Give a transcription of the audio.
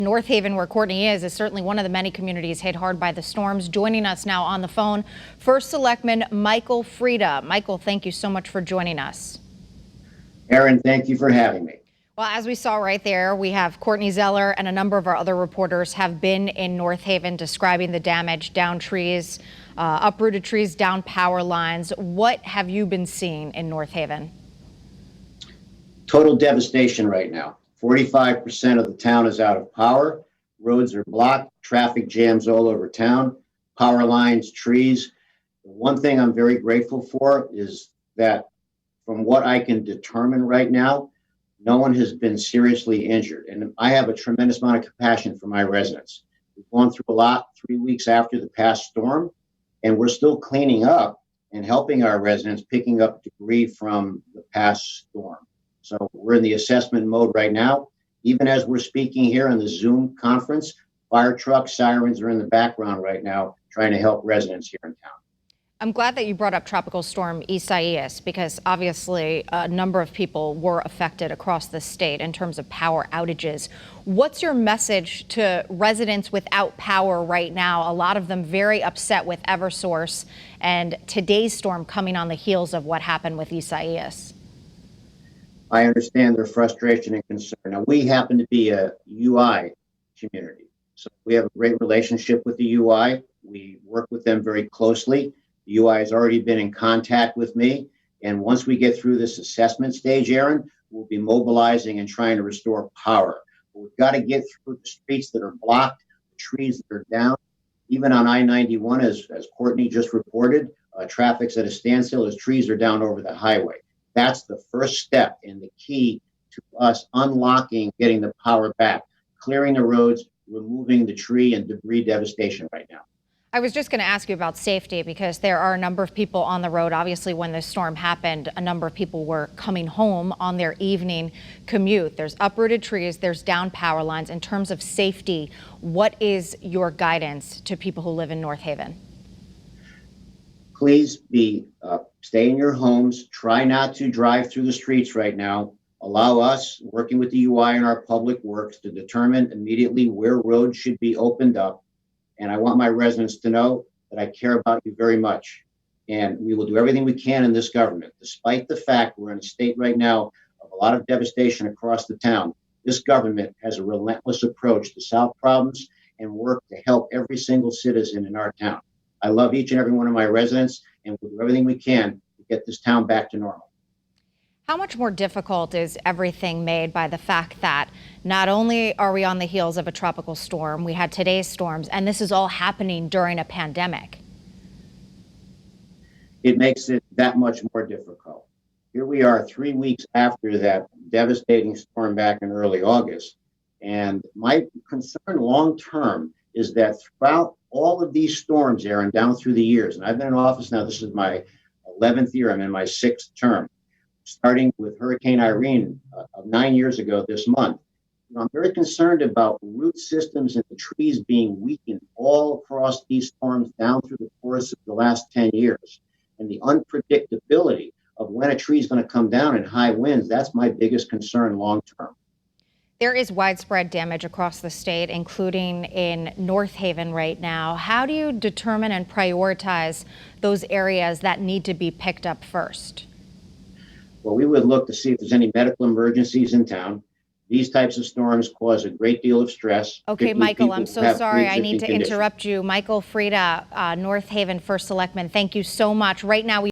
North Haven, where Courtney is certainly one of the many communities hit hard by the storms. Joining us now on the phone, First Selectman Michael Feda. Michael, thank you so much for joining us. Aaron, thank you for having me. Well, as we saw right there, we have Courtney Zeller and a number of our other reporters have been in North Haven describing the damage, down trees, uprooted trees, down power lines. What have you been seeing in North Haven? Total devastation right now. 45% of the town is out of power. Roads are blocked, traffic jams all over town, power lines, trees. The one thing I'm very grateful for is that from what I can determine right now, no one has been seriously injured. And I have a tremendous amount of compassion for my residents. We've gone through a lot 3 weeks after the past storm, and we're still cleaning up and helping our residents picking up debris from the past storm. So we're in the assessment mode right now. Even as we're speaking here in the Zoom conference, fire trucks, sirens are in the background right now trying to help residents here in town. I'm glad that you brought up Tropical Storm Isaias, because obviously a number of people were affected across the state in terms of power outages. What's your message to residents without power right now? A lot of them very upset with Eversource and today's storm coming on the heels of what happened with Isaias. I understand their frustration and concern. Now, we happen to be a UI community, so we have a great relationship with the UI. We work with them very closely. The UI has already been in contact with me, and once we get through this assessment stage, Aaron, we'll be mobilizing and trying to restore power. But we've got to get through the streets that are blocked, the trees that are down. Even on I-91, as Courtney just reported, traffic's at a standstill as trees are down over the highway. That's the first step and the key to us unlocking, getting the power back, clearing the roads, removing the tree and debris devastation right now. I was just going to ask you about safety, because there are a number of people on the road. Obviously, when this storm happened, a number of people were coming home on their evening commute. There's uprooted trees, there's down power lines. In terms of safety, what is your guidance to people who live in North Haven? Please stay in your homes. Try not to drive through the streets right now. Allow us, working with the UI and our public works, to determine immediately where roads should be opened up. And I want my residents to know that I care about you very much. And we will do everything we can in this government. Despite the fact we're in a state right now of a lot of devastation across the town, this government has a relentless approach to solve problems and work to help every single citizen in our town. I love each and every one of my residents, and we'll do everything we can to get this town back to normal. How much more difficult is everything made by the fact that not only are we on the heels of a tropical storm, we had today's storms, and this is all happening during a pandemic? It makes it that much more difficult. Here we are 3 weeks after that devastating storm back in early August. And my concern long term is that throughout all of these storms, Aaron, down through the years, and I've been in office now, this is my 11th year, I'm in my 6th term, starting with Hurricane Irene 9 years ago this month. I'm very concerned about root systems and the trees being weakened all across these storms down through the course of the last 10 years. And the unpredictability of when a tree is going to come down in high winds, that's my biggest concern long term. There is widespread damage across the state, including in North Haven right now. How do you determine and prioritize those areas that need to be picked up first? Well, we would look to see if there's any medical emergencies in town. These types of storms cause a great deal of stress. Okay, Michael, I'm so sorry. I need to interrupt you. Michael Feda, North Haven First Selectman, thank you so much. Right now,